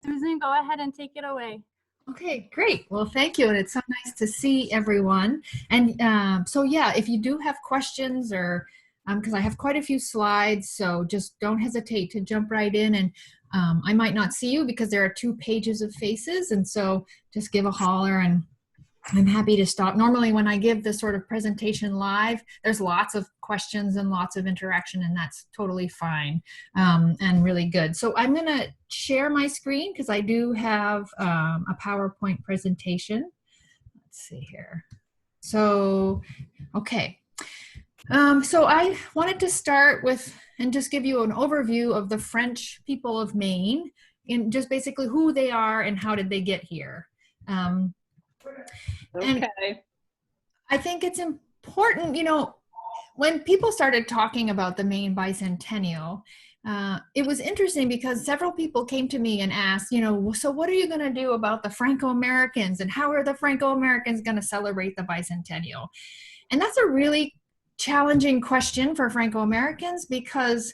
Susan, go ahead and take it away. Okay, great. Well, thank you. And it's so nice to see everyone. And so, yeah, if you do have questions or because I have quite a few slides, so just don't hesitate to jump right in. And I might not see you because there are 2 pages of faces. And so just give a holler and I'm happy to stop. Normally, when I give this sort of presentation live, there's lots of questions and lots of interaction, and that's totally fine and really good. So I'm going to share my screen because I do have a PowerPoint presentation. Let's see here. So, okay. So I wanted to start with and just give you an overview of the French people of Maine and just basically who they are and how did they get here. And I think it's important, when people started talking about the Maine Bicentennial, it was interesting because several people came to me and asked, so what are you going to do about the Franco-Americans and how are the Franco-Americans going to celebrate the Bicentennial? And that's a really challenging question for Franco-Americans because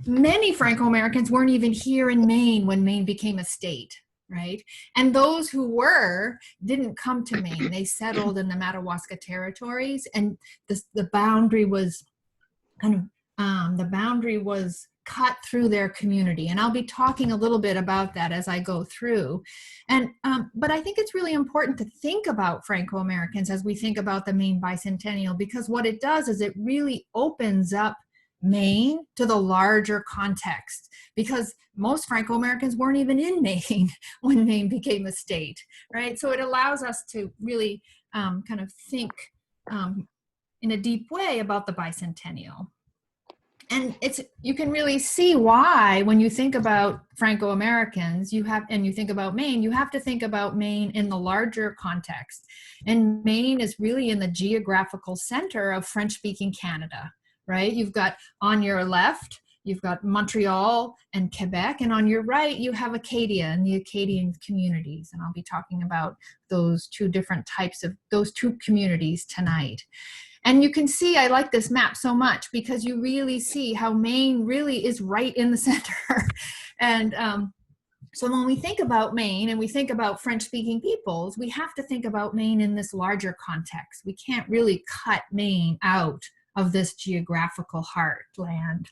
many Franco-Americans weren't even here in Maine when Maine became a state. Right? And those who were didn't come to Maine. They settled in the Madawaska territories, and the boundary was cut through their community. And I'll be talking a little bit about that as I go through. And but I think it's really important to think about Franco-Americans as we think about the Maine Bicentennial, because what it does is it really opens up Maine to the larger context, because most Franco-Americans weren't even in Maine when Maine became a state, right? So it allows us to really kind of think in a deep way about the bicentennial. And you can really see why when you think about Franco-Americans, you think about Maine, you have to think about Maine in the larger context. And Maine is really in the geographical center of French-speaking Canada. Right? You've got on your left, you've got Montreal and Quebec, and on your right, you have Acadia and the Acadian communities. And I'll be talking about those 2 different types of those 2 communities tonight. And you can see, I like this map so much because you really see how Maine really is right in the center. And so when we think about Maine and we think about French-speaking peoples, we have to think about Maine in this larger context. We can't really cut Maine out of this geographical heartland.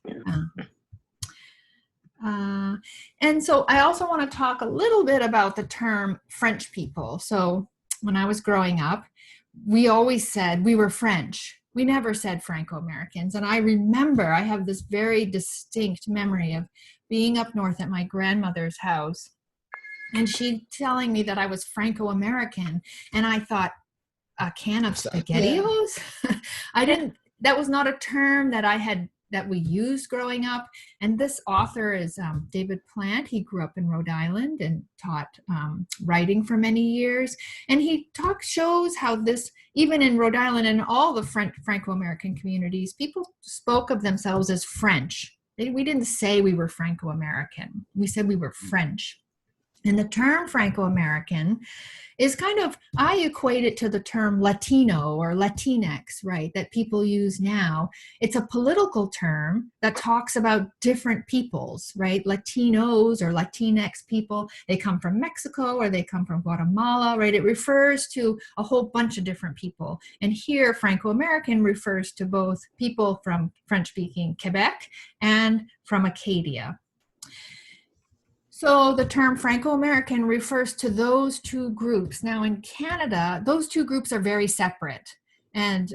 And so I also want to talk a little bit about the term French people. So when I was growing up, we always said we were French. We never said Franco-Americans. And I remember I have this very distinct memory of being up north at my grandmother's house and she telling me that I was Franco-American. And I thought, a can of SpaghettiOs? That was not a term that we used growing up. And this author is David Plant. He grew up in Rhode Island and taught writing for many years. And he shows how this, even in Rhode Island and all the Franco-American communities, people spoke of themselves as French. We didn't say we were Franco-American. We said we were French. And the term Franco-American is I equate it to the term Latino or Latinx, right, that people use now. It's a political term that talks about different peoples, right? Latinos or Latinx people, they come from Mexico or they come from Guatemala, right? It refers to a whole bunch of different people. And here, Franco-American refers to both people from French-speaking Quebec and from Acadia. So the term Franco-American refers to those 2 groups. Now in Canada, those 2 groups are very separate. And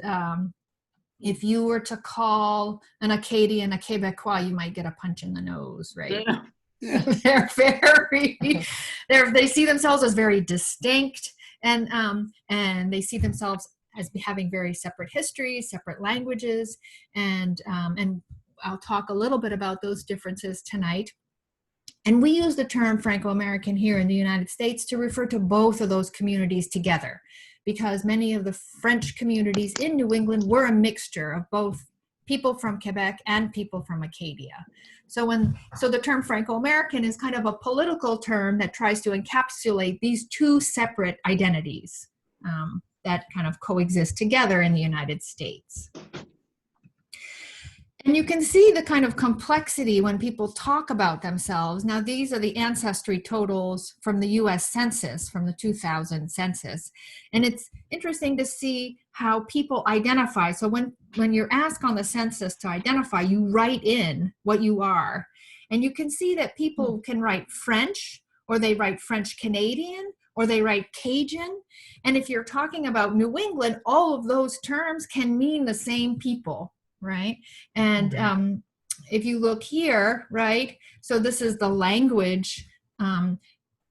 if you were to call an Acadian a Quebecois, you might get a punch in the nose, right? Yeah. They see themselves as very distinct, and they see themselves as having very separate histories, separate languages, and I'll talk a little bit about those differences tonight. And we use the term Franco-American here in the United States to refer to both of those communities together, because many of the French communities in New England were a mixture of both people from Quebec and people from Acadia. So the term Franco-American is kind of a political term that tries to encapsulate these 2 separate identities that kind of coexist together in the United States. And you can see the kind of complexity when people talk about themselves. Now, these are the ancestry totals from the US Census, from the 2000 census. And it's interesting to see how people identify. So when you're asked on the census to identify, you write in what you are. And you can see that people can write French, or they write French Canadian, or they write Cajun. And if you're talking about New England, all of those terms can mean the same people, right? And if you look here, right, so this is the language,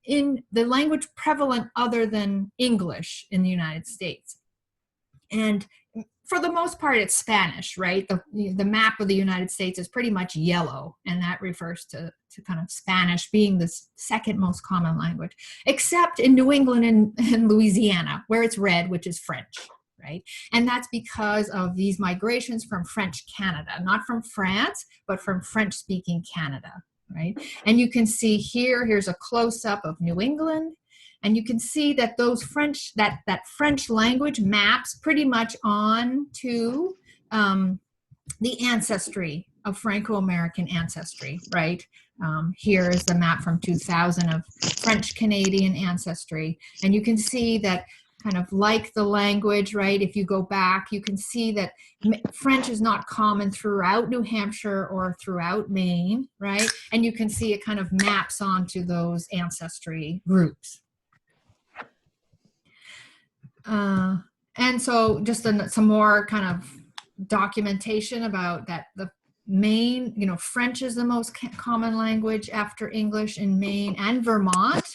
in the language prevalent other than English in the United States. And for the most part, it's Spanish, right? The map of the United States is pretty much yellow, and that refers to kind of Spanish being the second most common language, except in New England and Louisiana, where it's red, which is French, right? And that's because of these migrations from French Canada, not from France, but from French-speaking Canada, right? And you can see here's a close-up of New England, and you can see that those French, that French language maps pretty much on to the ancestry of Franco-American ancestry, right? Here is the map from 2000 of French-Canadian ancestry. And you can see that kind of like the language, right? If you go back, you can see that French is not common throughout New Hampshire or throughout Maine, right? And you can see it kind of maps onto those ancestry groups. And so just some more kind of documentation about that. The Maine, French is the most common language after English in Maine and Vermont.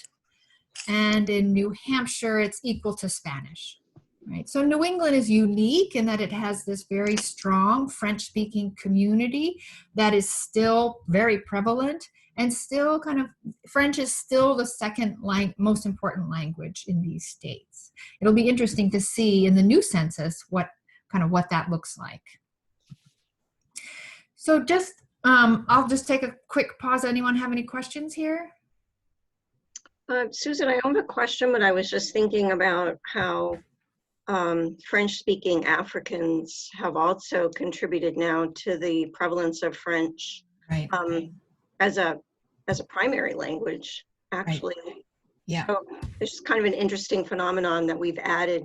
And in New Hampshire, it's equal to Spanish, right? So New England is unique in that it has this very strong French-speaking community that is still very prevalent, and still kind of, French is still the second most important language in these states. It'll be interesting to see in the new census what that looks like. So just, I'll just take a quick pause. Anyone have any questions here? Susan, I have a question, but I was just thinking about how French-speaking Africans have also contributed now to the prevalence of French, right, as a primary language, actually. Right. Yeah. So it's just kind of an interesting phenomenon that we've added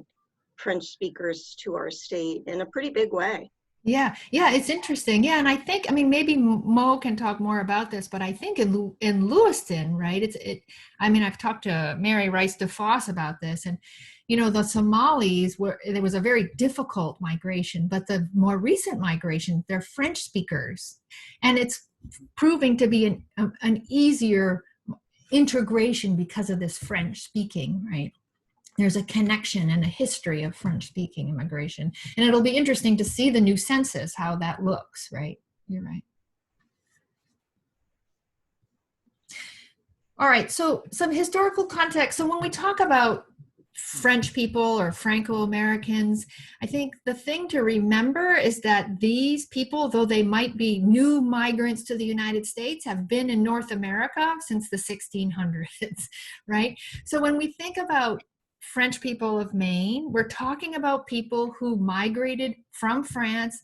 French speakers to our state in a pretty big way. Yeah, it's interesting. Yeah, and I think, maybe Mo can talk more about this, but I think in Lewiston, right? I've talked to Mary Rice DeFoss about this, and the Somalis there was a very difficult migration, but the more recent migration, they're French speakers, and it's proving to be an easier integration because of this French speaking, right? There's a connection and a history of French-speaking immigration. And it'll be interesting to see the new census, how that looks, right? You're right. All right, so some historical context. So when we talk about French people or Franco-Americans, I think the thing to remember is that these people, though they might be new migrants to the United States, have been in North America since the 1600s, right? So when we think about French people of Maine, we're talking about people who migrated from France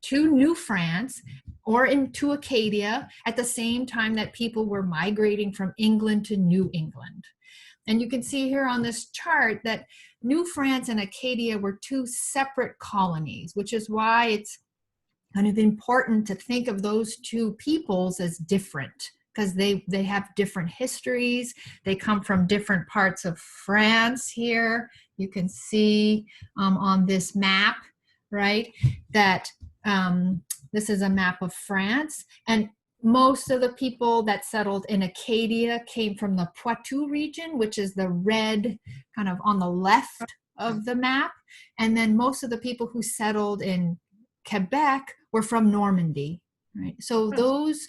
to New France or into Acadia at the same time that people were migrating from England to New England. And you can see here on this chart that New France and Acadia were two separate colonies, which is why it's kind of important to think of those two peoples as different, because they have different histories. They come from different parts of France here. You can see on this map, right, that this is a map of France. And most of the people that settled in Acadia came from the Poitou region, which is the red kind of on the left of the map. And then most of the people who settled in Quebec were from Normandy, right? So those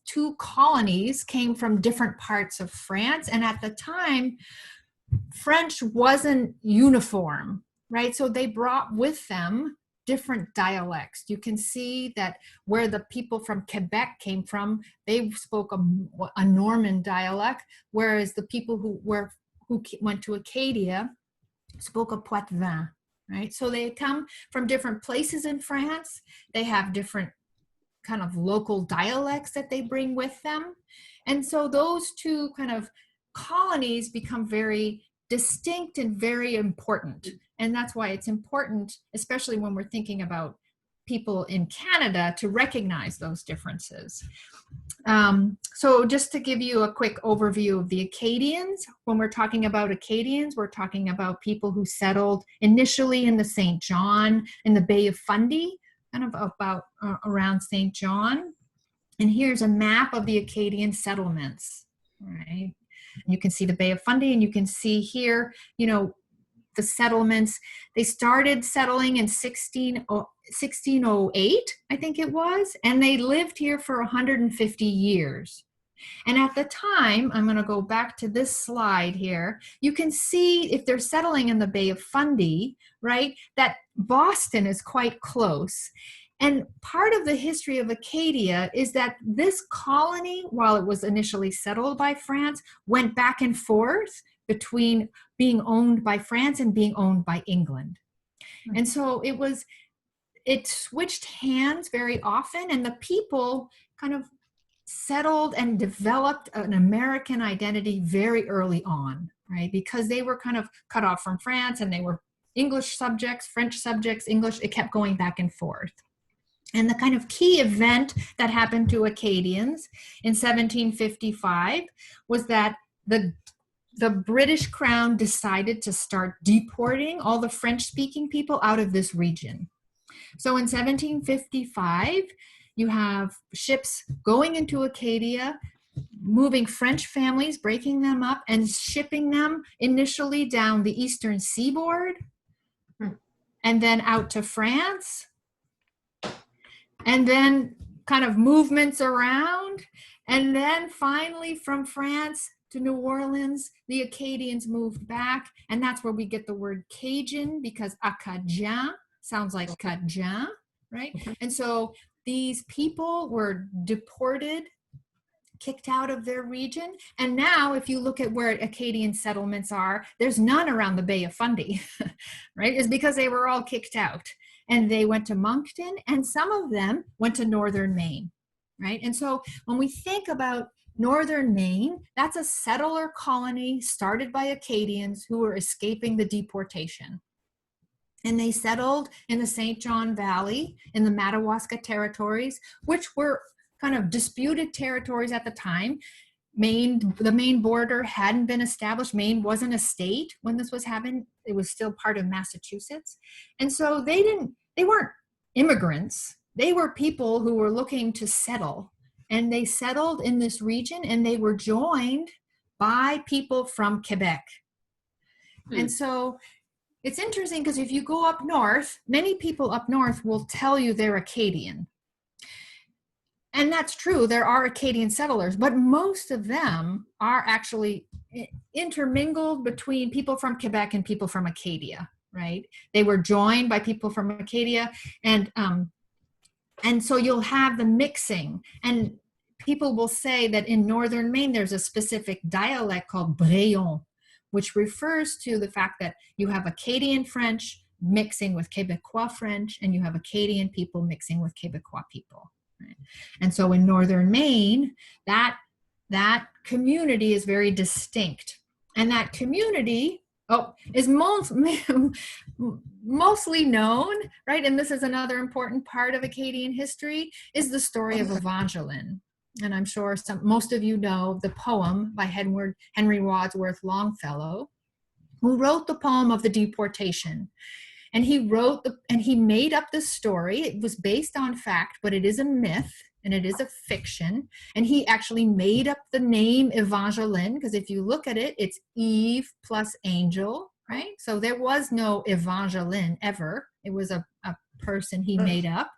two colonies came from different parts of France. And at the time, French wasn't uniform, right? So they brought with them different dialects. You can see that where the people from Quebec came from, they spoke a Norman dialect, whereas the people who went to Acadia spoke a Poitevin, right? So they come from different places in France. They have different kind of local dialects that they bring with them. And so those two kind of colonies become very distinct and very important. And that's why it's important, especially when we're thinking about people in Canada, to recognize those differences. So just to give you a quick overview of the Acadians, when we're talking about Acadians, we're talking about people who settled initially in the St. John, in the Bay of Fundy, kind of about around St. John. And here's a map of the Acadian settlements, right? You can see the Bay of Fundy, and you can see here, you know, the settlements. They started settling in 1608, I think it was, and they lived here for 150 years. And at the time, I'm going to go back to this slide here, you can see if they're settling in the Bay of Fundy, right, that Boston is quite close. And part of the history of Acadia is that this colony, while it was initially settled by France, went back and forth between being owned by France and being owned by England. And so it switched hands very often, and the people kind of settled and developed an American identity very early on, right? Because they were kind of cut off from France, and they were English subjects, French subjects, English, it kept going back and forth. And the kind of key event that happened to Acadians in 1755 was that the British Crown decided to start deporting all the French-speaking people out of this region. So in 1755, you have ships going into Acadia, moving French families, breaking them up, and shipping them initially down the eastern seaboard, and then out to France, and then kind of movements around, and then finally from France to New Orleans, the Acadians moved back, and that's where we get the word Cajun, because Acadien sounds like Cajun, right? And so these people were deported, kicked out of their region, and now if you look at where Acadian settlements are, there's none around the Bay of Fundy, right? It's because they were all kicked out. And they went to Moncton, and some of them went to northern Maine, right? And so when we think about northern Maine, that's a settler colony started by Acadians who were escaping the deportation. And they settled in the St. John Valley in the Madawaska territories, which were kind of disputed territories at the time. The Maine border hadn't been established. Maine wasn't a state when this was happening. It was still part of Massachusetts. And so they weren't immigrants. They were people who were looking to settle. And they settled in this region, and they were joined by people from Quebec. And so it's interesting because if you go up north, many people up north will tell you they're Acadian. And that's true, there are Acadian settlers, but most of them are actually intermingled between people from Quebec and people from Acadia, right? They were joined by people from Acadia, and so you'll have the mixing. And people will say that in northern Maine, there's a specific dialect called Brayon, which refers to the fact that you have Acadian French mixing with Quebecois French, and you have Acadian people mixing with Quebecois people. Right? And so in northern Maine, that community is very distinct. And that community is mostly known, right? And this is another important part of Acadian history, is the story of Evangeline. And I'm sure most of you know the poem by Henry Wadsworth Longfellow, who wrote the poem of the deportation. And he made up this story. It was based on fact, but it is a myth and it is a fiction. And he actually made up the name Evangeline, because if you look at it, it's Eve plus angel, right? So there was no Evangeline ever. It was a person he made up.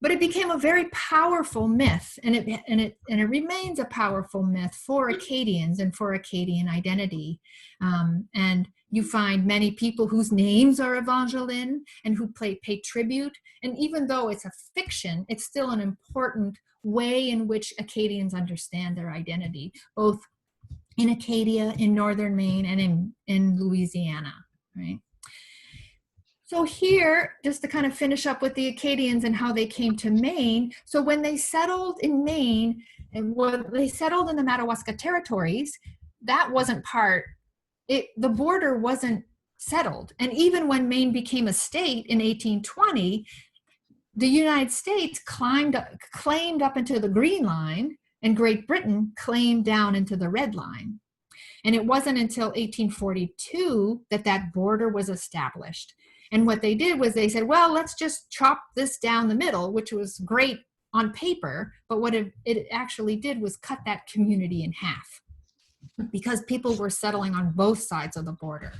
But it became a very powerful myth, and it remains a powerful myth for Acadians and for Acadian identity. And you find many people whose names are Evangeline and who pay tribute. And even though it's a fiction, it's still an important way in which Acadians understand their identity, both in Acadia, in northern Maine, and in Louisiana, right? So here, just to kind of finish up with the Acadians and how they came to Maine. So when they settled in Maine, and when they settled in the Madawaska territories, that wasn't the border wasn't settled. And even when Maine became a state in 1820, the United States claimed up into the Green Line, and Great Britain claimed down into the Red Line. And it wasn't until 1842 that border was established. And what they did was they said, well, let's just chop this down the middle, which was great on paper, but what it actually did was cut that community in half because people were settling on both sides of the border.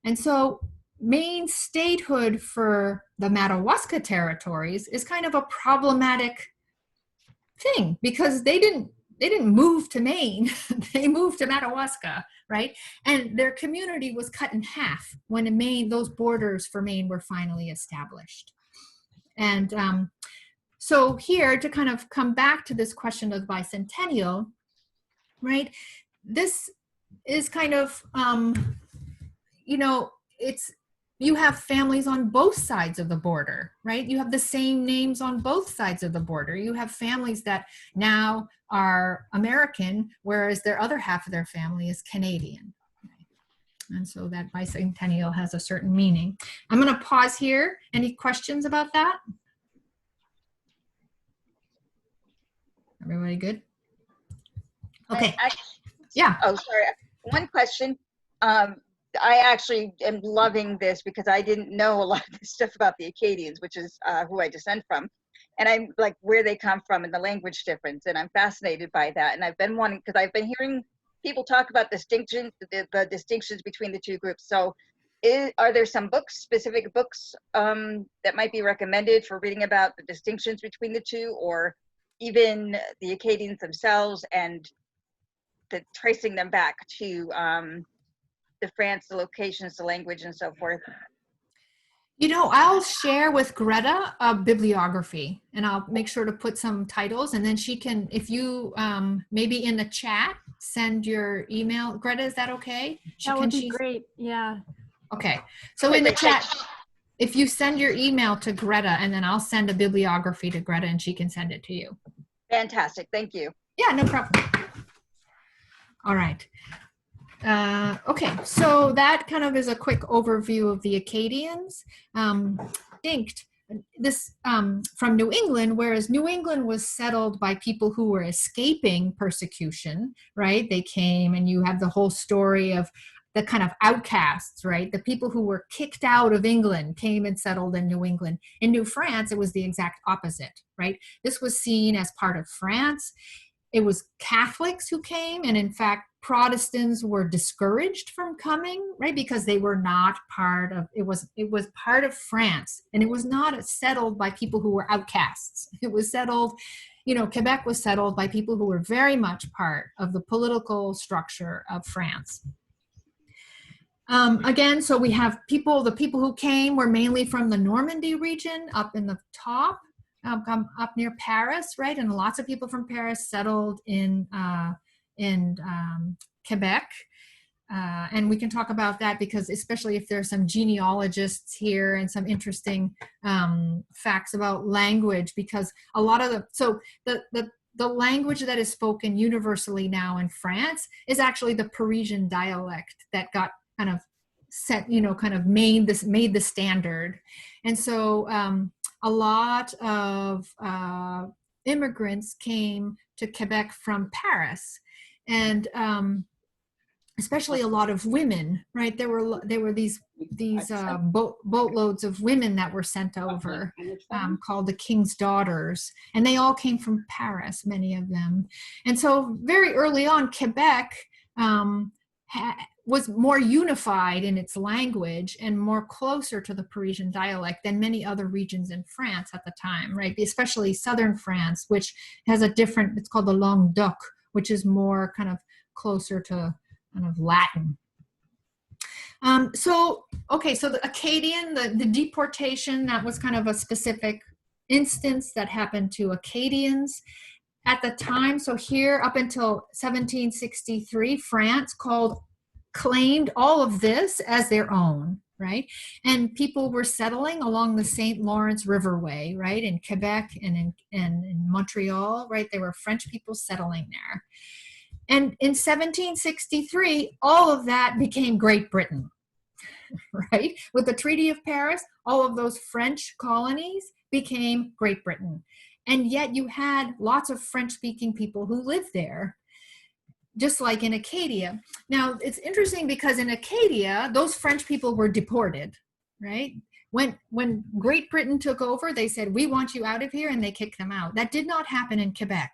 And so Maine statehood for the Madawaska territories is kind of a problematic thing because they didn't move to Maine, they moved to Madawaska, right? And their community was cut in half when in Maine, those borders for Maine were finally established. And so here, to kind of come back to this question of bicentennial, right? This is kind of, you have families on both sides of the border, right? You have the same names on both sides of the border. You have families that now are American, whereas their other half of their family is Canadian. And so that bicentennial has a certain meaning. I'm going to pause here. Any questions about that? Everybody good? Okay. Yeah. Oh, sorry. One question. I actually am loving this because I didn't know a lot of this stuff about the Acadians, which is who I descend from. And I'm like where they come from and the language difference. And I'm fascinated by that. And I've been wanting, because I've been hearing people talk about distinctions, the distinctions between the two groups. So are there some books, specific books that might be recommended for reading about the distinctions between the two, or even the Acadians themselves and tracing them back to the France, the locations, the language, and so forth? You know, I'll share with Greta a bibliography, and I'll make sure to put some titles, and then she can, if you maybe in the chat, send your email. Greta, is that okay? That would be great, yeah. Okay, so in the chat, if you send your email to Greta, and then I'll send a bibliography to Greta, and she can send it to you. Fantastic, thank you. Yeah, no problem. All right. Okay, so that kind of is a quick overview of the Acadians. Distinct, this from New England, whereas New England was settled by people who were escaping persecution, right? They came, and you have the whole story of the kind of outcasts, right? The people who were kicked out of England came and settled in New England. In New France, it was the exact opposite, right? This was seen as part of France. It was Catholics who came, and in fact, Protestants were discouraged from coming, right? Because they were not part of, it was part of France, and it was not settled by people who were outcasts. It was settled, Quebec was settled by people who were very much part of the political structure of France. Again, so we have the people who came were mainly from the Normandy region up in the top, up near Paris, right? And lots of people from Paris settled in Quebec. And we can talk about that because especially if there's some genealogists here and some interesting facts about language, because a lot of the language that is spoken universally now in France is actually the Parisian dialect that got kind of set, kind of made the standard. And so a lot of immigrants came to Quebec from Paris, and especially a lot of women, right? There were these boatloads of women that were sent over, called the King's Daughters, and they all came from Paris, many of them. And so very early on, Quebec was more unified in its language and more closer to the Parisian dialect than many other regions in France at the time, right? Especially southern France, which has it's called the Languedoc, which is more kind of closer to kind of Latin. So the Acadian, the deportation, that was kind of a specific instance that happened to Acadians at the time. So here up until 1763, France claimed all of this as their own, right? And people were settling along the St. Lawrence Riverway, right? In Quebec and in Montreal, right? There were French people settling there. And in 1763, all of that became Great Britain, right? With the Treaty of Paris, all of those French colonies became Great Britain. And yet you had lots of French-speaking people who lived there, just like in Acadia. Now, it's interesting because in Acadia, those French people were deported, right? When Great Britain took over, they said, we want you out of here, and they kicked them out. That did not happen in Quebec.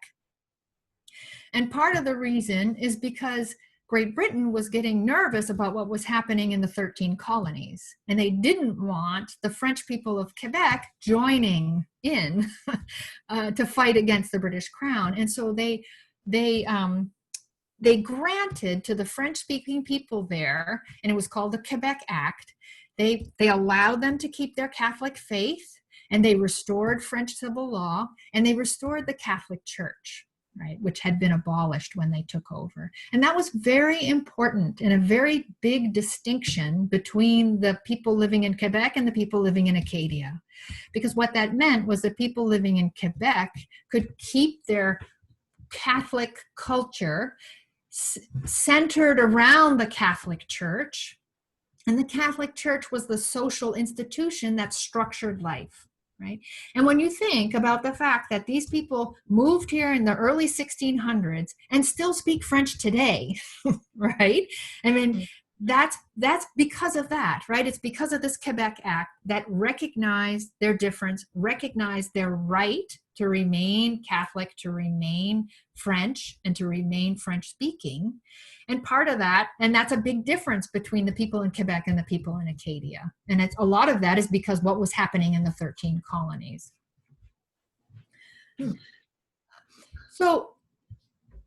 And part of the reason is because Great Britain was getting nervous about what was happening in the 13 colonies. And they didn't want the French people of Quebec joining in to fight against the British Crown. And so they granted to the French-speaking people there, and it was called the Quebec Act, they allowed them to keep their Catholic faith, and they restored French civil law, and they restored the Catholic Church, right, which had been abolished when they took over. And that was very important and a very big distinction between the people living in Quebec and the people living in Acadia. Because what that meant was that people living in Quebec could keep their Catholic culture centered around the Catholic Church. And the Catholic Church was the social institution that structured life. Right? And when you think about the fact that these people moved here in the early 1600s and still speak French today, right? I mean, that's because of that, right? It's because of this Quebec Act that recognized their difference, recognized their right to remain Catholic, to remain French, and to remain French speaking. And part of that, and that's a big difference between the people in Quebec and the people in Acadia. And a lot of that is because what was happening in the 13 colonies. So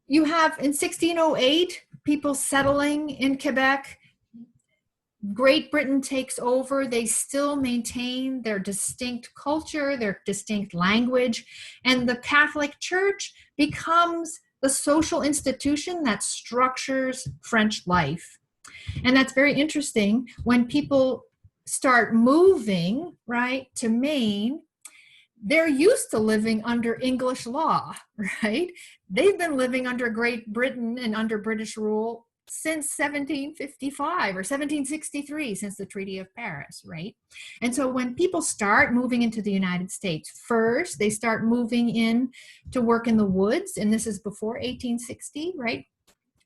you have in 1608, people settling in Quebec. Great Britain takes over. They still maintain their distinct culture, their distinct language, and the Catholic Church becomes the social institution that structures French life. And that's very interesting. When people start moving, right, to Maine, they're used to living under English law, right? They've been living under Great Britain and under British rule since 1755 or 1763, since the Treaty of Paris, right? And so when people start moving into the United States, first they start moving in to work in the woods, and this is before 1860, right?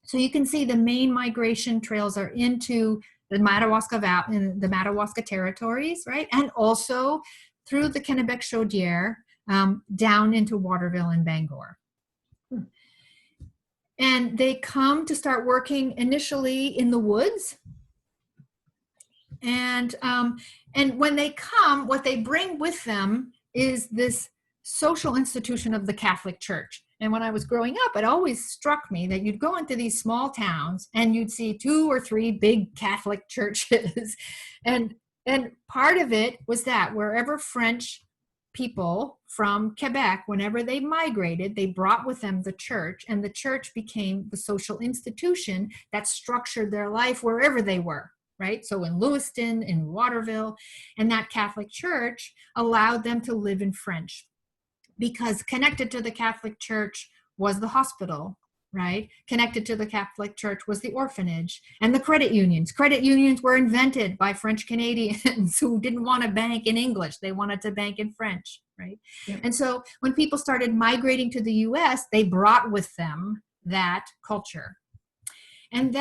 So you can see the main migration trails are into the Madawaska Valley and the Madawaska territories, right? And also through the Kennebec-Chaudière down into Waterville and Bangor. And they come to start working initially in the woods. And when they come, what they bring with them is this social institution of the Catholic Church. And when I was growing up, it always struck me that you'd go into these small towns and you'd see 2 or 3 big Catholic churches. And part of it was that wherever French people from Quebec, whenever they migrated, they brought with them the church, and the church became the social institution that structured their life wherever they were, right? So in Lewiston, in Waterville, and that Catholic Church allowed them to live in French, because connected to the Catholic Church was the hospital, right? Connected to the Catholic Church was the orphanage and the credit unions. Credit unions were invented by French Canadians who didn't want to bank in English. They wanted to bank in French, right? Yeah. And so when people started migrating to the US, they brought with them that culture. And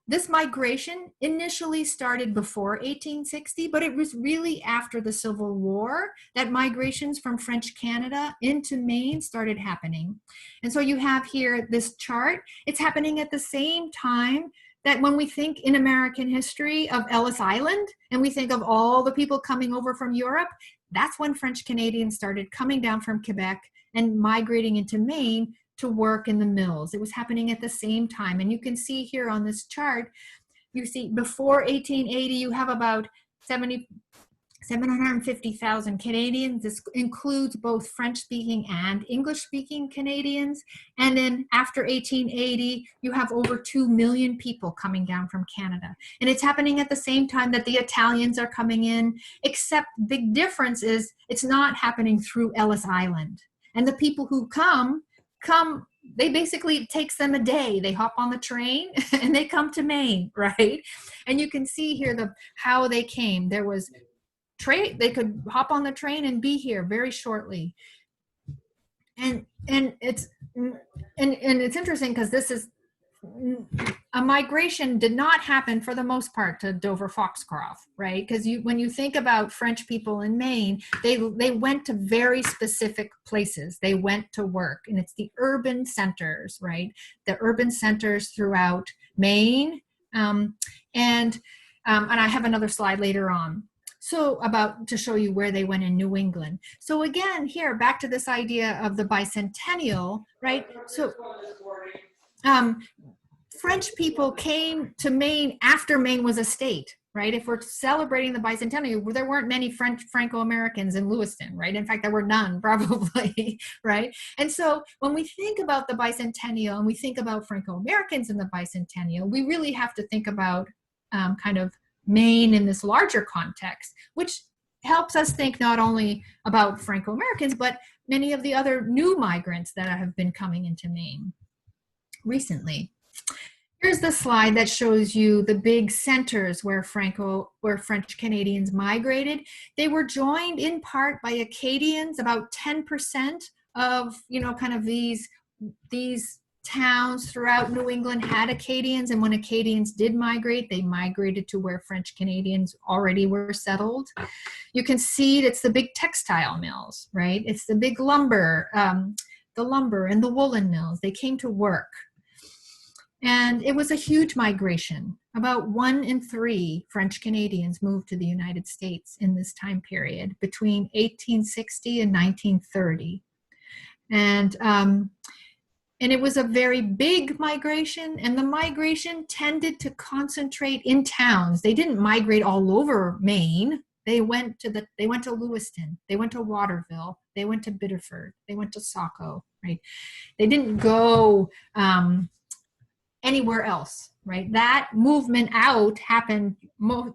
this migration initially started before 1860, but it was really after the Civil War that migrations from French Canada into Maine started happening. And so you have here this chart. It's happening at the same time that when we think in American history of Ellis Island, and we think of all the people coming over from Europe, that's when French Canadians started coming down from Quebec and migrating into Maine to work in the mills. It was happening at the same time. And you can see here on this chart, you see before 1880, you have about 750,000 Canadians. This includes both French-speaking and English-speaking Canadians. And then after 1880, you have over 2 million people coming down from Canada. And it's happening at the same time that the Italians are coming in, except the big difference is it's not happening through Ellis Island. And the people who come, they basically, it takes them a day. They hop on the train and they come to Maine, right? And you can see here how they came. There was they could hop on the train and be here very shortly. And it's interesting because this is a migration did not happen for the most part to Dover Foxcroft, right? Because when you think about French people in Maine, they went to very specific places. They went to work, and it's the urban centers, right? The urban centers throughout Maine, and I have another slide later on. So to show you where they went in New England. So again, here, back to this idea of the bicentennial, right? So French people came to Maine after Maine was a state, right? If we're celebrating the bicentennial, there weren't many Franco-Americans in Lewiston, right? In fact, there were none, probably, right? And so when we think about the bicentennial and we think about Franco-Americans in the bicentennial, we really have to think about kind of Maine in this larger context, which helps us think not only about Franco-Americans, but many of the other new migrants that have been coming into Maine recently. Here's the slide that shows you the big centers where French Canadians migrated. They were joined in part by Acadians. About 10% of, kind of these towns throughout New England had Acadians, and when Acadians did migrate, they migrated to where French Canadians already were settled. You can see it's the big textile mills, right? It's the big lumber, the lumber and the woolen mills. They came to work. And it was a huge migration. About 1 in 3 French Canadians moved to the United States in this time period between 1860 and 1930. And it was a very big migration, and the migration tended to concentrate in towns. They didn't migrate all over Maine. They went to Lewiston, they went to Waterville, they went to Biddeford, they went to Saco, right? They didn't go anywhere else, right? That movement out happened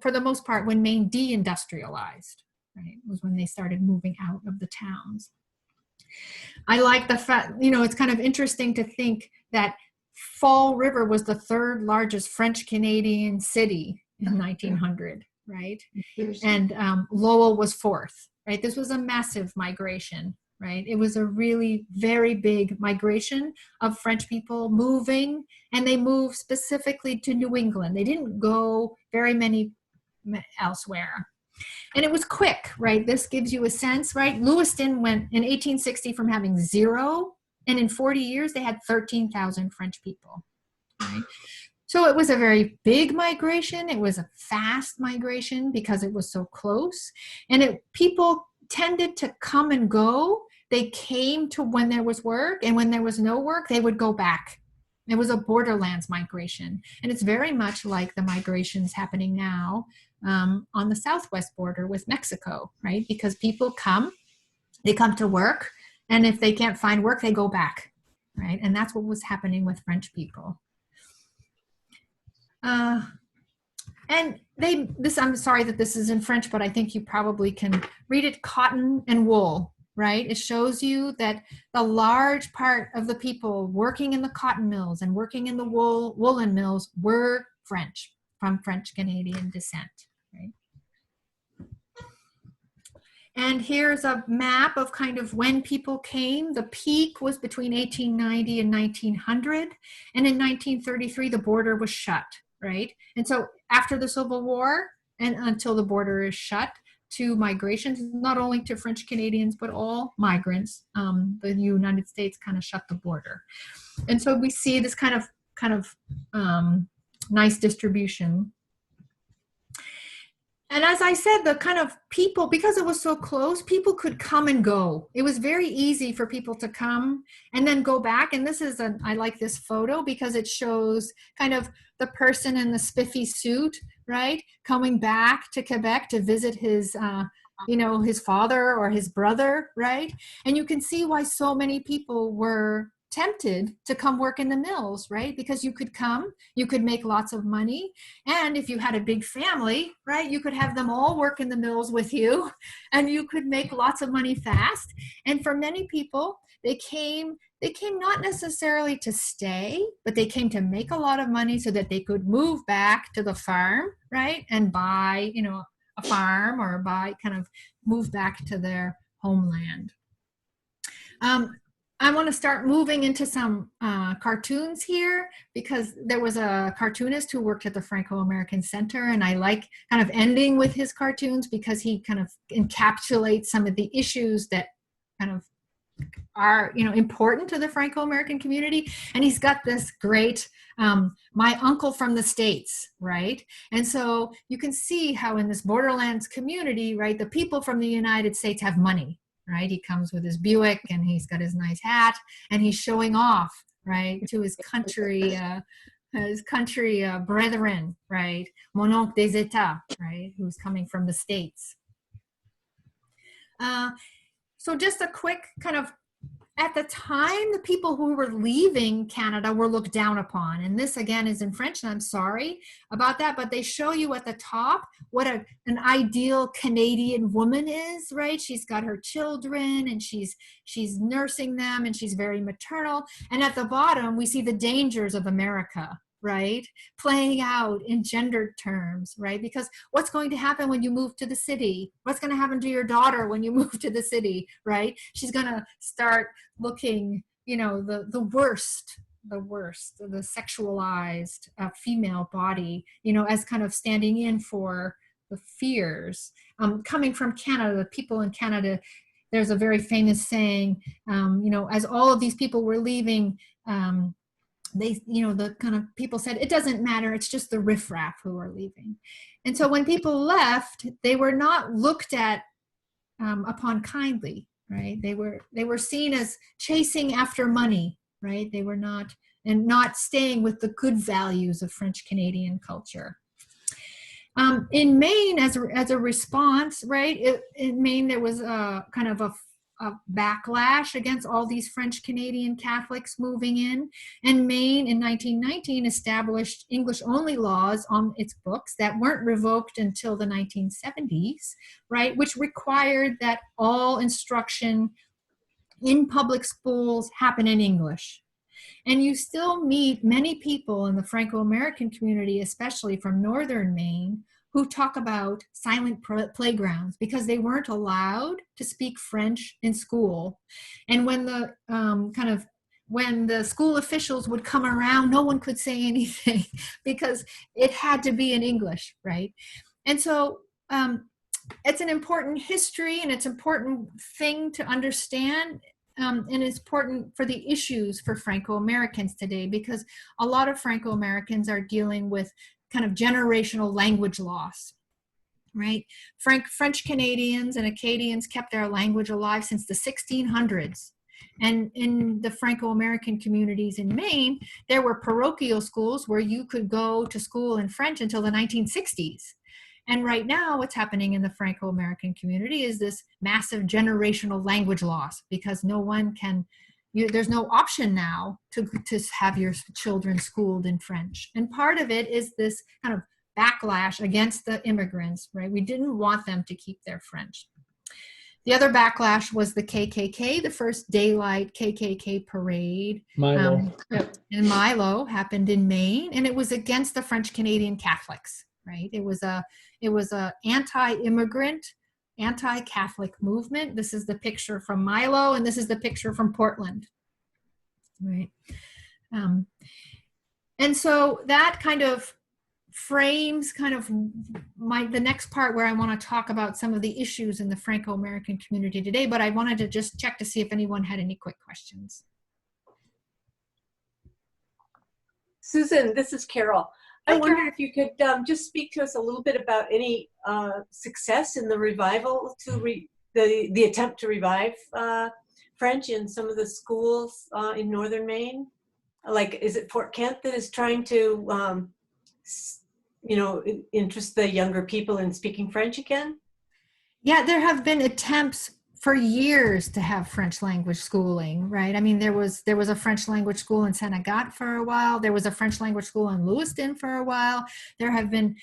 for the most part when Maine deindustrialized, right? It was when they started moving out of the towns. I like the fact, it's kind of interesting to think that Fall River was the 3rd largest French Canadian city in 1900, right? And Lowell was 4th, right? This was a massive migration, right? It was a really very big migration of French people moving, and they moved specifically to New England. They didn't go very many elsewhere. And it was quick, right? This gives you a sense, right? Lewiston went in 1860 from having 0, and in 40 years, they had 13,000 French people, right? So it was a very big migration. It was a fast migration because it was so close. And people tended to come and go. They came to when there was work, and when there was no work, they would go back. It was a borderlands migration. And it's very much like the migrations happening now on the southwest border with Mexico, right? Because people they come to work, and if they can't find work, they go back, right? And that's what was happening with French people. And I'm sorry that this is in French, but I think you probably can read it, cotton and wool, right? It shows you that the large part of the people working in the cotton mills and working in the woolen mills were French, from French Canadian descent, right? And here's a map of kind of when people came. The peak was between 1890 and 1900. And in 1933, the border was shut, right? And so after the Civil War and until the border is shut, to migrations, not only to French Canadians, but all migrants, the United States kind of shut the border. And so we see this kind of nice distribution. And as I said, the kind of people, because it was so close, people could come and go. It was very easy for people to come and then go back. And this is I like this photo because it shows kind of the person in the spiffy suit, right? Coming back to Quebec to visit his, his father or his brother, right? And you can see why so many people were tempted to come work in the mills, right? Because you could come, you could make lots of money. And if you had a big family, right, you could have them all work in the mills with you and you could make lots of money fast. And for many people, they came not necessarily to stay, but they came to make a lot of money so that they could move back to the farm, right? And buy, a farm or move back to their homeland. I want to start moving into some cartoons here because there was a cartoonist who worked at the Franco-American Center, and I like kind of ending with his cartoons because he kind of encapsulates some of the issues that kind of are important to the Franco-American community. And he's got this great my uncle from the States, right? And so you can see how in this borderlands community, right, the people from the United States have money, right? He comes with his Buick and he's got his nice hat and he's showing off, right, to his country brethren, right? Mon oncle des États, right, who's coming from the States. So just a quick kind of, at the time, the people who were leaving Canada were looked down upon. And this, again, is in French, and I'm sorry about that, but they show you at the top what an ideal Canadian woman is, right? She's got her children, and she's nursing them, and she's very maternal. And at the bottom, we see the dangers of America, right? Playing out in gendered terms, right? Because what's going to happen when you move to the city? What's going to happen to your daughter when you move to the city, right? She's going to start looking, the worst, the sexualized female body, as kind of standing in for the fears. Coming from Canada, the people in Canada, there's a very famous saying, as all of these people were leaving, the kind of people said, it doesn't matter, it's just the riffraff who are leaving. And so when people left, they were not looked at upon kindly, right? They were seen as chasing after money, right? They were not staying with the good values of French Canadian culture. In Maine, as a response, right, in Maine, there was a kind of a backlash against all these French Canadian Catholics moving in. And Maine in 1919 established English-only laws on its books that weren't revoked until the 1970s, right, which required that all instruction in public schools happen in English. And you still meet many people in the Franco-American community, especially from northern Maine, who talk about silent playgrounds because they weren't allowed to speak French in school. And when the school officials would come around, no one could say anything because it had to be in English, right? And so it's an important history and it's an important thing to understand. And it's important for the issues for Franco-Americans today because a lot of Franco-Americans are dealing with kind of generational language loss, right? French Canadians and Acadians kept their language alive since the 1600s. And in the Franco-American communities in Maine, there were parochial schools where you could go to school in French until the 1960s. And right now, what's happening in the Franco-American community is this massive generational language loss because no one can, there's no option now to have your children schooled in French. And part of it is this kind of backlash against the immigrants, right? We didn't want them to keep their French. The other backlash was the KKK, the first daylight KKK parade. Milo. In Milo happened in Maine, and it was against the French Canadian Catholics, right? It was a anti-immigrant, anti-Catholic movement. This is the picture from Milo, and this is the picture from Portland, right? And so that kind of frames kind of the next part where I want to talk about some of the issues in the Franco-American community today, but I wanted to just check to see if anyone had any quick questions. Susan, this is Carol. I wonder if you could just speak to us a little bit about any success in the revival the attempt to revive French in some of the schools in northern Maine. Like, is it Fort Kent that is trying to, interest the younger people in speaking French again? Yeah, there have been attempts for years to have French language schooling, right? I mean, there was a French language school in Saint Agathe for a while. There was a French language school in Lewiston for a while. There have been,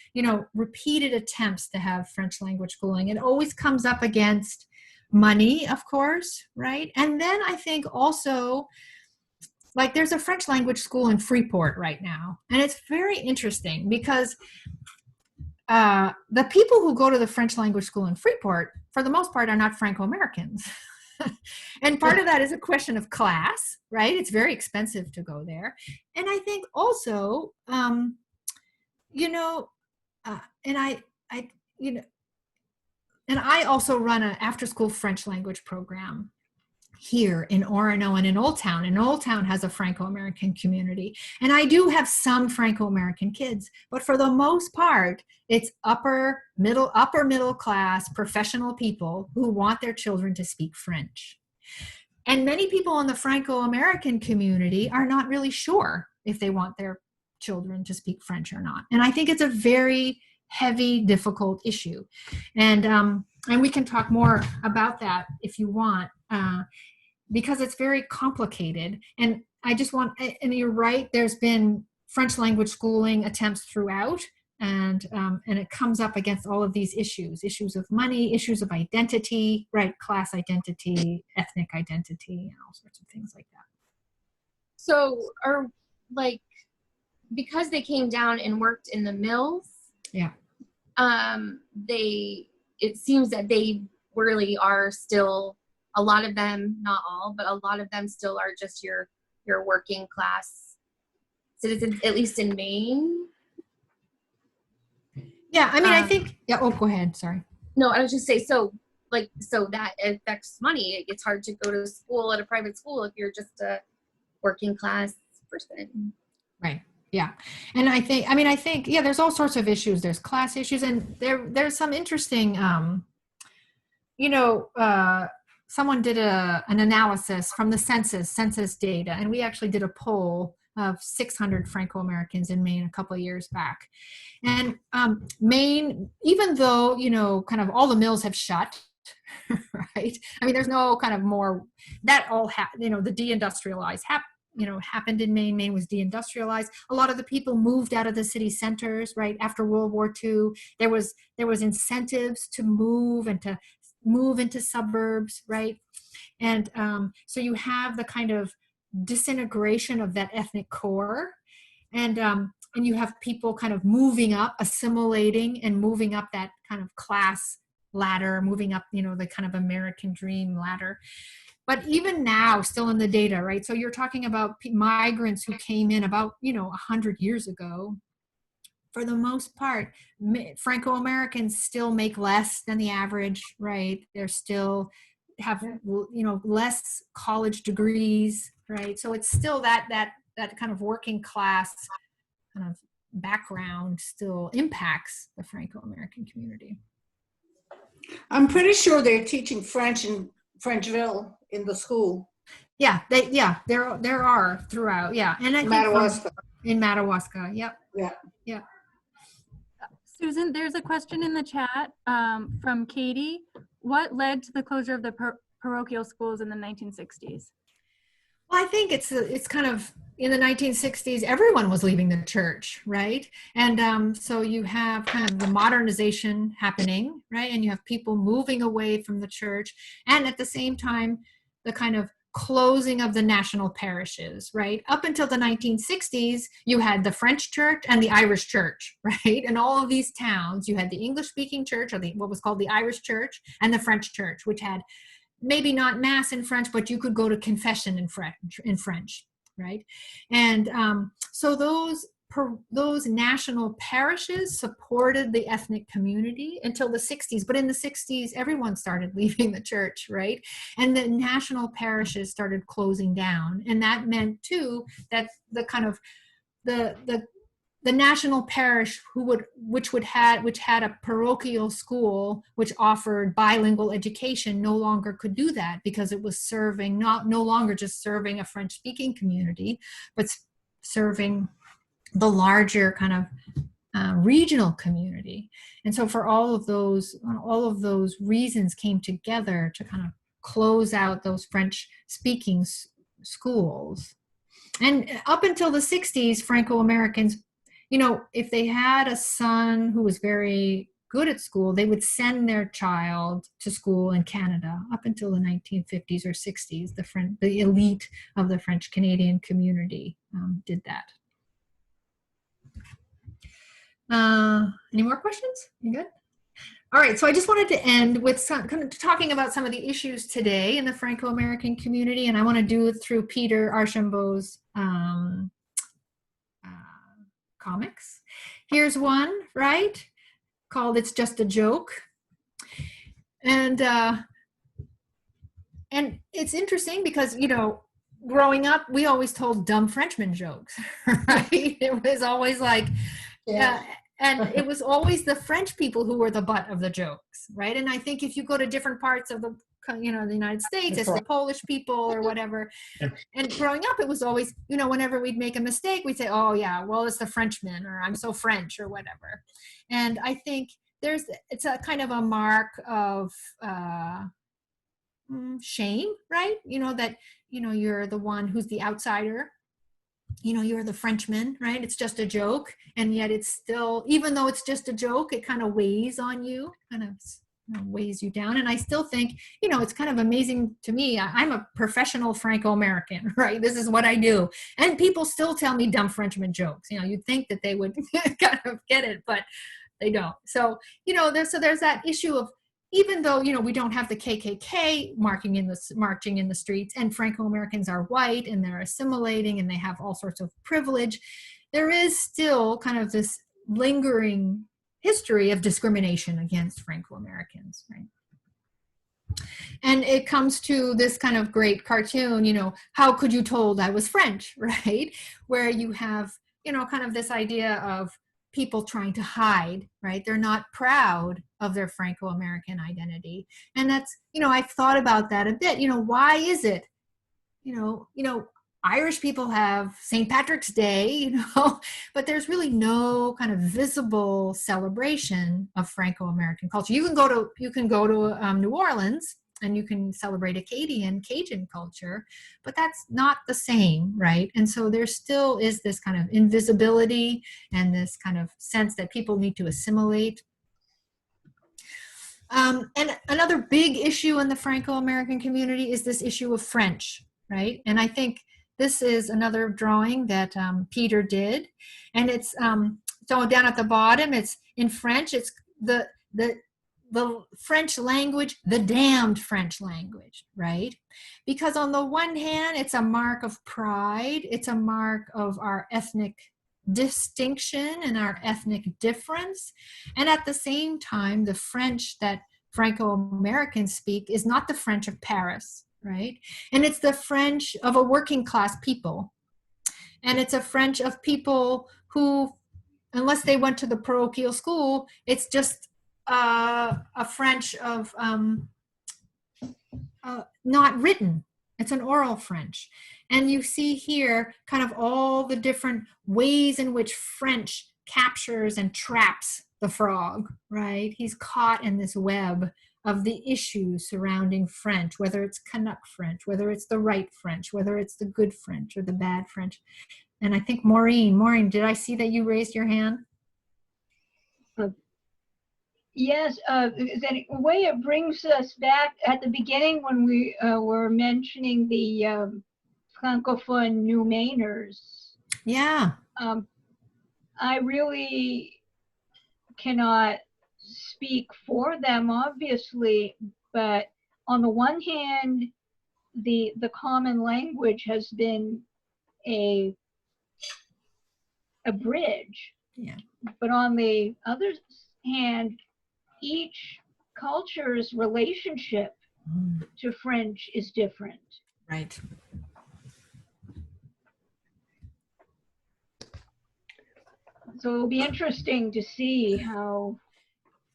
repeated attempts to have French language schooling. It always comes up against money, of course, right? And then I think also, like, there's a French language school in Freeport right now. And it's very interesting because the people who go to the French language school in Freeport, for the most part, are not Franco-Americans. And part of that is a question of class, right? It's very expensive to go there. And I think also, and I also run an after-school French language program here in Orono and in Old Town. And Old Town has a Franco-American community. And I do have some Franco-American kids, but for the most part, it's upper middle class professional people who want their children to speak French. And many people in the Franco-American community are not really sure if they want their children to speak French or not. And I think it's a very heavy, difficult issue. And we can talk more about that if you want, because it's very complicated. And and you're right, there's been French language schooling attempts throughout, and it comes up against all of these issues of money, issues of identity, right? Class identity, ethnic identity, and all sorts of things like that. So because they came down and worked in the mills, yeah, it seems that they really are still, a lot of them, not all, but a lot of them still are just your working class citizens, at least in Maine. Yeah, I mean, I think, yeah, oh, go ahead, sorry. No, I was just saying, so that affects money. It's hard to go to school at a private school if you're just a working class person. Right. Yeah. And I think, yeah, there's all sorts of issues. There's class issues, and there's some interesting, someone did an analysis from the census data, and we actually did a poll of 600 Franco-Americans in Maine a couple of years back. And Maine, even though, kind of all the mills have shut, right? I mean, there's no kind of more, that all, the deindustrialized happened in Maine. Maine was deindustrialized. A lot of the people moved out of the city centers, right? After World War II, there was incentives to move and to move into suburbs, right? And so you have the kind of disintegration of that ethnic core, and you have people kind of moving up, assimilating, and moving up that kind of class ladder, moving up, the kind of American dream ladder. But even now, still in the data, right? So you're talking about migrants who came in about, 100 years ago. For the most part, Franco-Americans still make less than the average, right? They're still have, less college degrees, right? So it's still that kind of working class kind of background still impacts the Franco-American community. I'm pretty sure they're teaching French in Frenchville in the school. Yeah, there are throughout. Yeah, and I think in Madawaska. Yep. Yeah. Susan, there's a question in the chat from Katie. What led to the closure of the parochial schools in the 1960s? Well, I think it's kind of in the 1960s, everyone was leaving the church, right? And so you have kind of the modernization happening, right? And you have people moving away from the church. And at the same time, the kind of closing of the national parishes, right? Up until the 1960s, you had the French church and the Irish church, right? And all of these towns, you had the English-speaking church, or what was called the Irish church, and the French church, which had maybe not mass in French, but you could go to confession in French, right? And so those national parishes supported the ethnic community until the 60s. But in the 60s, everyone started leaving the church, right? And the national parishes started closing down. And that meant, too, that the kind of the the national parish which had a parochial school which offered bilingual education no longer could do that because it was serving no longer just serving a French speaking community, but serving the larger kind of regional community. And so for all of those reasons came together to kind of close out those French speaking schools. And up until the 60s, Franco-Americans, if they had a son who was very good at school, they would send their child to school in Canada. Up until the 1950s or 60s, the elite of the French Canadian community did that. Any more questions? You good? All right, so I just wanted to end with talking about some of the issues today in the Franco-American community, and I want to do it through Peter Archambault's comics. Here's one, right, called "It's Just a Joke," and it's interesting because growing up, we always told dumb Frenchman jokes, right? It was always like, and it was always the French people who were the butt of the jokes, right? And I think if you go to different parts of the the United States, it's the Polish people or whatever. And growing up, it was always, whenever we'd make a mistake, we'd say, oh yeah, well, it's the Frenchman, or I'm so French, or whatever. And I think it's a kind of a mark of shame, right? That, you're the one who's the outsider. You're the Frenchman, right? It's just a joke. And yet it's still, even though it's just a joke, it kind of weighs on you, weighs you down. And I still think, it's kind of amazing to me. I'm a professional Franco-American, right? This is what I do. And people still tell me dumb Frenchman jokes. You'd think that they would kind of get it, but they don't. So, there's that issue of, even though, we don't have the KKK marching in the streets, and Franco-Americans are white and they're assimilating and they have all sorts of privilege, there is still kind of this lingering history of discrimination against Franco-Americans, right? And it comes to this kind of great cartoon, how could you told I was French, right? Where you have, kind of this idea of people trying to hide, right? They're not proud of their Franco-American identity. And that's, I've thought about that a bit. Why is it, Irish people have St. Patrick's Day, but there's really no kind of visible celebration of Franco-American culture. You can go to New Orleans and you can celebrate Cajun culture, but that's not the same, right? And so there still is this kind of invisibility and this kind of sense that people need to assimilate. And another big issue in the Franco-American community is this issue of French, right? And I think this is another drawing that Peter did, and it's so down at the bottom, it's in French, it's the French language, the damned French language, right? Because on the one hand, it's a mark of pride, it's a mark of our ethnic distinction and our ethnic difference, and at the same time, the French that Franco-Americans speak is not the French of Paris, right? And it's the French of a working class people. And it's a French of people who, unless they went to the parochial school, it's just a French of not written. It's an oral French. And you see here kind of all the different ways in which French captures and traps the frog, right? He's caught in this web of the issues surrounding French, whether it's Canuck French, whether it's the right French, whether it's the good French or the bad French. And I think Maureen, did I see that you raised your hand? Yes, in a way it brings us back at the beginning when we were mentioning the Francophone New Mainers. Yeah. I really cannot speak for them, obviously, but on the one hand, the common language has been a bridge. Yeah. But on the other hand, each culture's relationship to French is different. Right. So it'll be interesting to see how.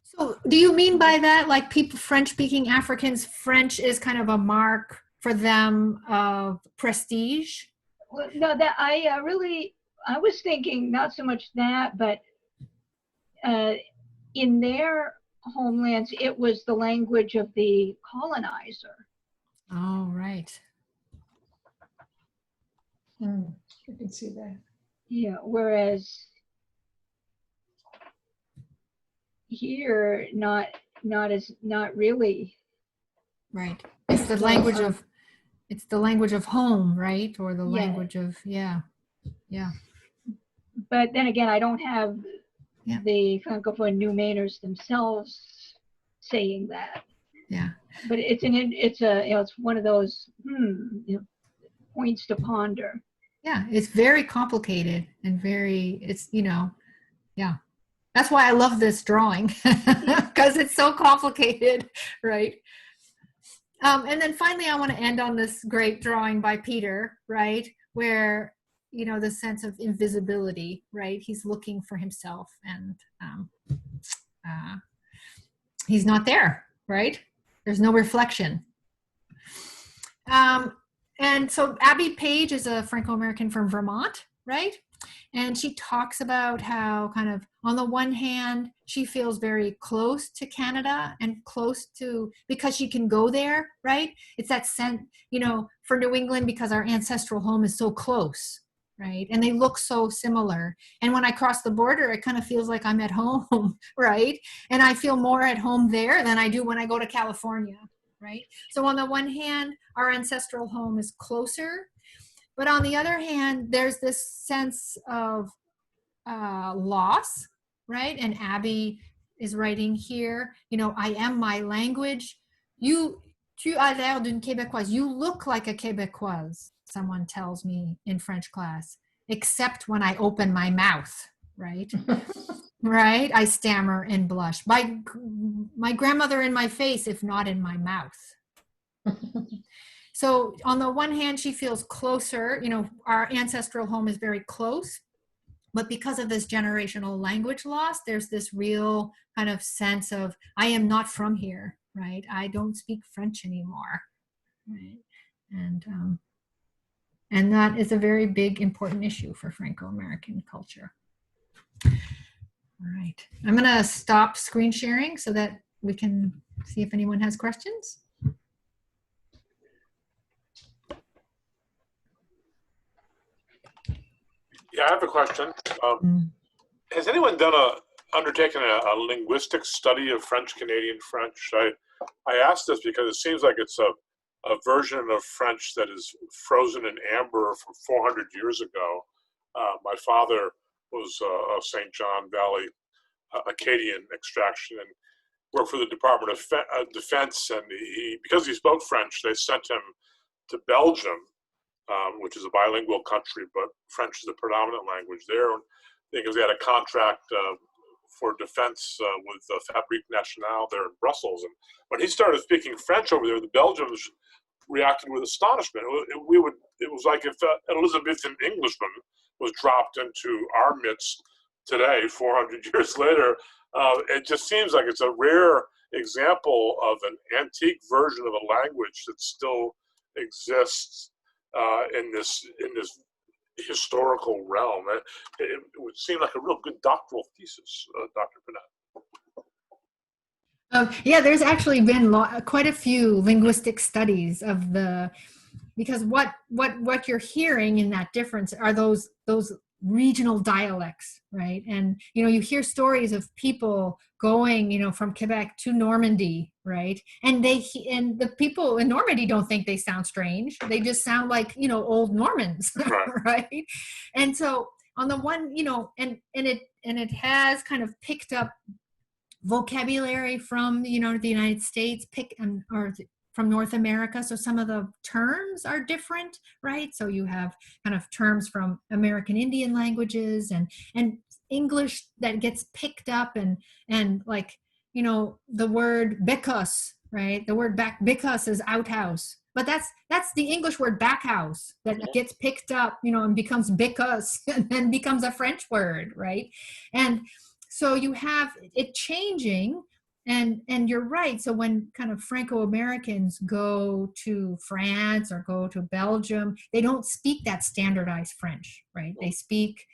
So do you mean by that, like people, French-speaking Africans, French is kind of a mark for them of prestige? Well, no, that I was thinking not so much that, but in their homelands, it was the language of the colonizer. Oh, right. I can see that. Yeah, whereas here, not really. Right. It's the language of, it's the language of home, right? Or the Yeah. language of, yeah. But then again, I don't have Yeah. the Francophone New Mainers themselves saying that. Yeah. But it's one of those points to ponder. Yeah. It's very complicated and it's, yeah. That's why I love this drawing, because it's so complicated, right? And then finally, I want to end on this great drawing by Peter, right? Where, the sense of invisibility, right? He's looking for himself and he's not there, right? There's no reflection. And so Abby Page is a Franco-American from Vermont, right? And she talks about how kind of, on the one hand, she feels very close to Canada and because she can go there, right? It's that sense, for New England, because our ancestral home is so close, right? And they look so similar. And when I cross the border, it kind of feels like I'm at home, right? And I feel more at home there than I do when I go to California, right? So on the one hand, our ancestral home is closer. But on the other hand, there's this sense of loss, right? And Abby is writing here, I am my language. Tu as l'air d'une Québécoise. You look like a Québécoise, someone tells me in French class, except when I open my mouth, right? Right? I stammer and blush. My grandmother in my face, if not in my mouth. So on the one hand, she feels closer, our ancestral home is very close, but because of this generational language loss, there's this real kind of sense of, I am not from here, right? I don't speak French anymore, right? And that is a very big, important issue for Franco-American culture. All right, I'm gonna stop screen sharing so that we can see if anyone has questions. Yeah, I have a question. Has anyone undertaken a linguistic study of French-Canadian French? I ask this because it seems like it's a version of French that is frozen in amber from 400 years ago. My father was of St. John Valley Acadian extraction and worked for the Department of Defense. And because he spoke French, they sent him to Belgium, which is a bilingual country, but French is the predominant language there. Because they had a contract for defense with Fabrique Nationale there in Brussels. And when he started speaking French over there, the Belgians reacted with astonishment. It was like if an Elizabethan Englishman was dropped into our midst today, 400 years later. It just seems like it's a rare example of an antique version of a language that still exists in this historical realm. It would seem like a real good doctoral thesis, Dr. Pinette. Yeah, there's actually been quite a few linguistic studies of because what you're hearing in that difference are those regional dialects, right? And you hear stories of people going from Quebec to Normandy, right? And the people in Normandy don't think they sound strange. They just sound like old Normans, right? And so on the one, and it has kind of picked up vocabulary from the United States, or from North America. So some of the terms are different, right? So you have kind of terms from American Indian languages and English that gets picked up and like, the word because, right? The word back because is outhouse, but that's the English word backhouse that gets picked up, and becomes bickus and then becomes a French word, right? And so you have it changing, and you're right. So when kind of Franco-Americans go to France or go to Belgium, they don't speak that standardized French, right? They speak,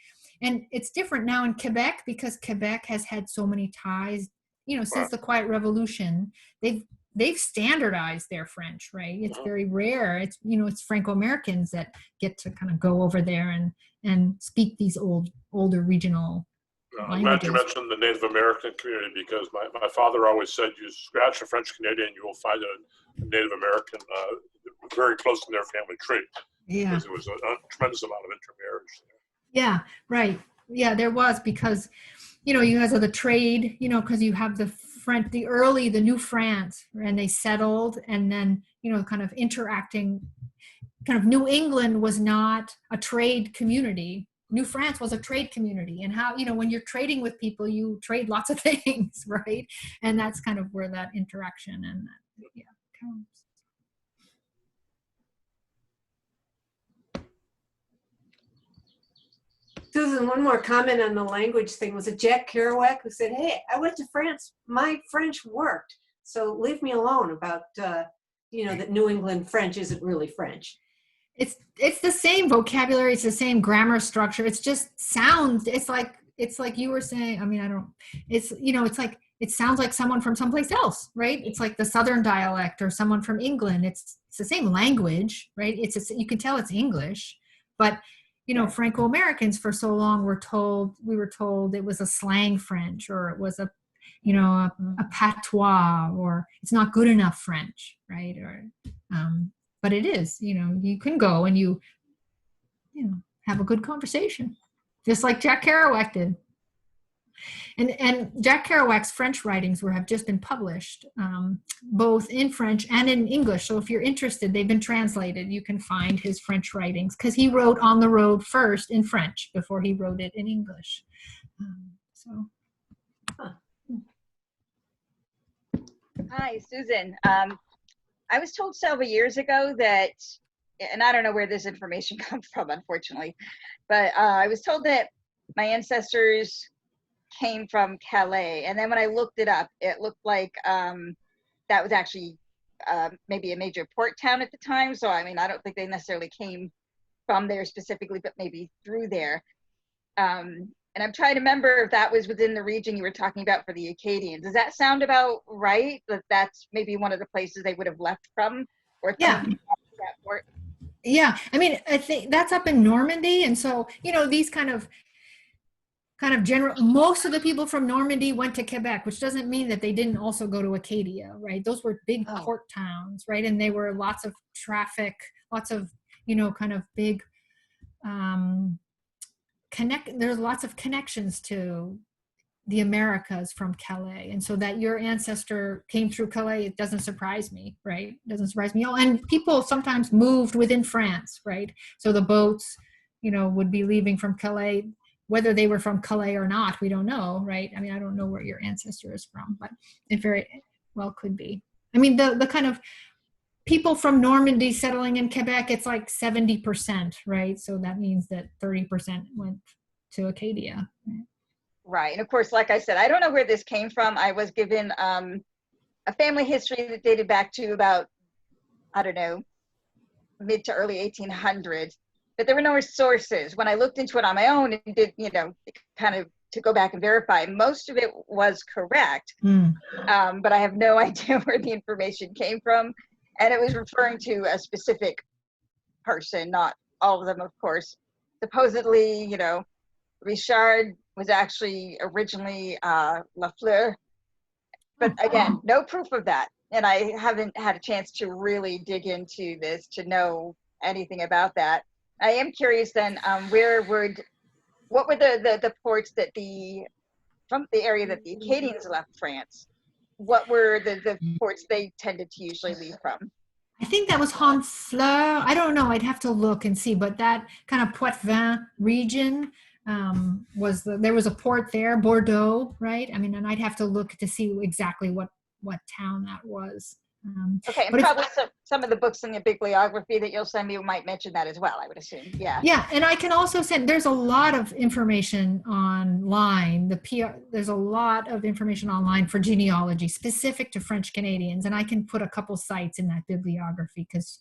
and it's different now in Quebec because Quebec has had so many ties, since the Quiet Revolution. They've standardized their French, right? It's very rare. It's, it's Franco-Americans that get to kind of go over there and speak these older regional I'm glad you languages. mentioned the Native American community, because my father always said, you scratch a French Canadian, you will find a Native American very close to their family tree. Yeah. Because there was a tremendous amount of intermarriage there. Yeah, right. Yeah, there was, because, you guys are the trade, because you have the French, the New France, and they settled, and then, kind of interacting, kind of New England was not a trade community. New France was a trade community, and how, when you're trading with people, you trade lots of things, right? And that's kind of where that interaction and comes. Susan, one more comment on the language thing. Was it Jack Kerouac who said, hey, I went to France, my French worked, so leave me alone about, that New England French isn't really French. It's the same vocabulary, it's the same grammar structure. It's just sounds. It's like you were saying. I mean, it's like it sounds like someone from someplace else, right? It's like the Southern dialect or someone from England. It's the same language, right? You can tell it's English, but Franco-Americans for so long we were told it was a slang French, or it was a patois, or it's not good enough French, right? Or but it is, you can go and you have a good conversation, just like Jack Kerouac did. And Jack Kerouac's French writings have just been published, both in French and in English. So if you're interested, they've been translated. You can find his French writings, because he wrote On the Road first in French before he wrote it in English. Hi, Susan. I was told several years ago that, and I don't know where this information comes from, unfortunately, but I was told that my ancestors came from Calais. And then when I looked it up, it looked like that was actually maybe a major port town at the time. So, I mean, I don't think they necessarily came from there specifically, but maybe through there. And I'm trying to remember if that was within the region you were talking about for the Acadians. Does that sound about right? That that's maybe one of the places they would have left from? Or Yeah. That port? Yeah. I mean, I think that's up in Normandy. And so, these kind of general, most of the people from Normandy went to Quebec, which doesn't mean that they didn't also go to Acadia, right? Those were big port towns, right? And they were lots of traffic, lots of, kind of big, there's lots of connections to the Americas from Calais. And so that your ancestor came through Calais, it doesn't surprise me, right? It doesn't surprise me at all. And people sometimes moved within France, right? So the boats, would be leaving from Calais. Whether they were from Calais or not, we don't know, right? I mean, I don't know where your ancestor is from, but it very well could be. I mean, the kind of people from Normandy settling in Quebec, it's like 70%, right? So that means that 30% went to Acadia. Right. And of course, like I said, I don't know where this came from. I was given a family history that dated back to about, I don't know, mid to early 1800s. But there were no sources. When I looked into it on my own and did, kind of to go back and verify, most of it was correct. But I have no idea where the information came from. And it was referring to a specific person, not all of them, of course. Supposedly, Richard was actually originally Lafleur. But again, no proof of that. And I haven't had a chance to really dig into this to know anything about that. I am curious then, what were the ports that from the area that the Acadians left France? What were the ports they tended to usually leave from? I think that was Honfleur. I don't know. I'd have to look and see. But that kind of Poitevin region there was a port there, Bordeaux, right? I mean, and I'd have to look to see exactly what town that was. Okay, and but if- probably some of the books in the bibliography that you'll send me might mention that as well, I would assume. Yeah. Yeah, and I can also send, there's a lot of information online. There's a lot of information online for genealogy specific to French Canadians, and I can put a couple sites in that bibliography because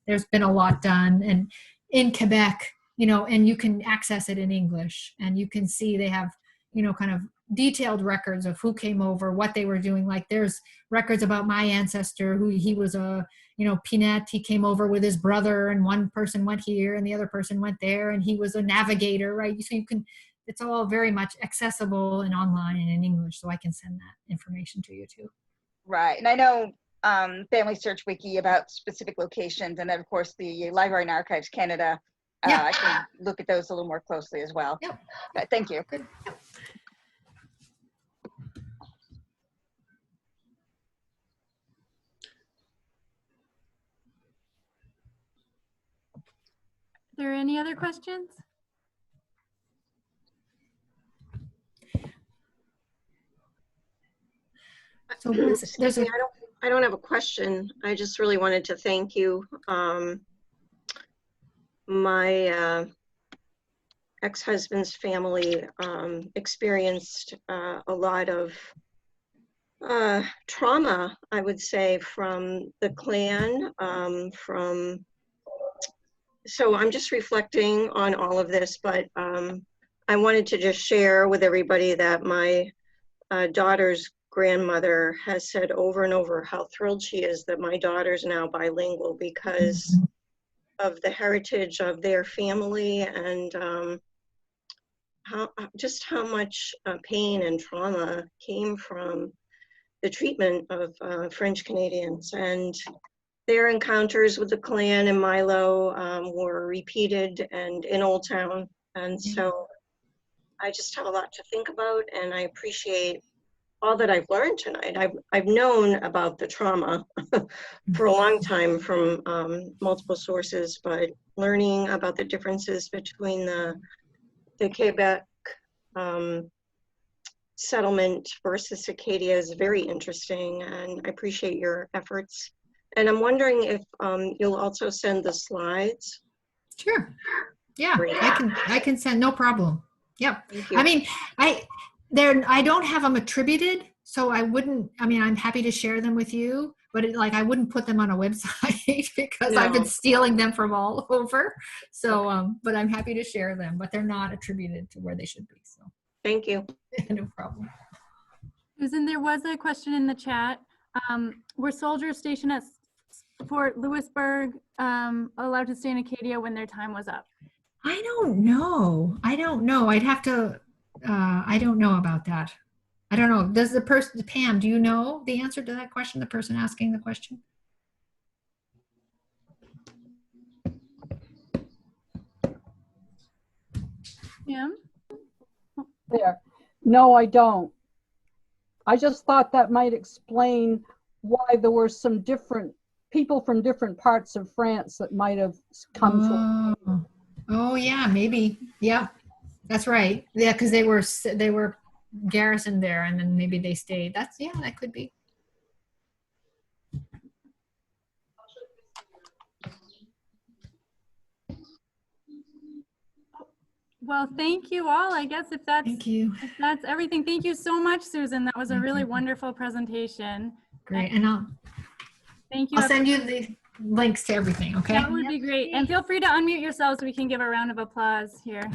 there's been a lot done. And in Quebec, and you can access it in English, and you can see they have, kind of detailed records of who came over, what they were doing. Like there's records about my ancestor, who he was a, Pinette, he came over with his brother, and one person went here and the other person went there, and he was a navigator, right? So it's all very much accessible and online and in English, so I can send that information to you too. Right, and I know Family Search Wiki about specific locations, and then of course the Library and Archives Canada. Yeah. I can look at those a little more closely as well. Yep. Thank you. Good. Are there any other questions? So there's Excuse me, I don't have a question. I just really wanted to thank you. My ex-husband's family experienced a lot of trauma, I would say, from the Klan, so I'm just reflecting on all of this, but I wanted to just share with everybody that my daughter's grandmother has said over and over how thrilled she is that my daughter's now bilingual because of the heritage of their family, and how much pain and trauma came from the treatment of French Canadians. And their encounters with the Klan and Milo were repeated and in Old Town. And so I just have a lot to think about, and I appreciate all that I've learned tonight. I've known about the trauma for a long time from multiple sources, but learning about the differences between the Quebec settlement versus Acadia is very interesting, and I appreciate your efforts. And I'm wondering if you'll also send the slides. Sure. Yeah, Great. I can send, no problem. Yep. Thank you. I mean, I don't have them attributed, so I'm happy to share them with you, but I wouldn't put them on a website because I've been No. stealing them from all over. So, but I'm happy to share them, but they're not attributed to where they should be. So Thank you. no problem. Susan, there was a question in the chat. Were soldiers stationed at Fort Louisburg allowed to stay in Acadia when their time was up? I don't know. I'd have to, I don't know about that. I don't know. Does Pam, do you know the answer to that question? The person asking the question? Pam? There. No, I don't. I just thought that might explain why there were some different people from different parts of France that might have come from. Oh yeah, maybe. Yeah, that's right. Yeah, because they were garrisoned there, and then maybe they stayed. That could be. Well, thank you all. I guess if that's everything. Thank you so much, Susan. That was a really wonderful presentation. Great, and thank you. I'll send you the links to everything. Okay. That would be great. And feel free to unmute yourselves so we can give a round of applause here.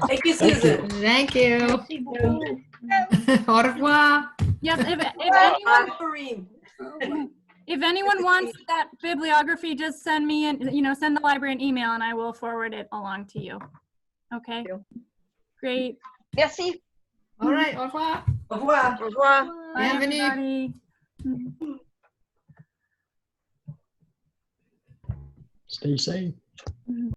Thank you, Susan. Thank you. Au revoir. Yes, if anyone wants that bibliography, just send me send the library an email and I will forward it along to you. Okay. Great. Merci. All right. Au revoir. Au revoir. Au revoir. Bye, everybody. Stay safe.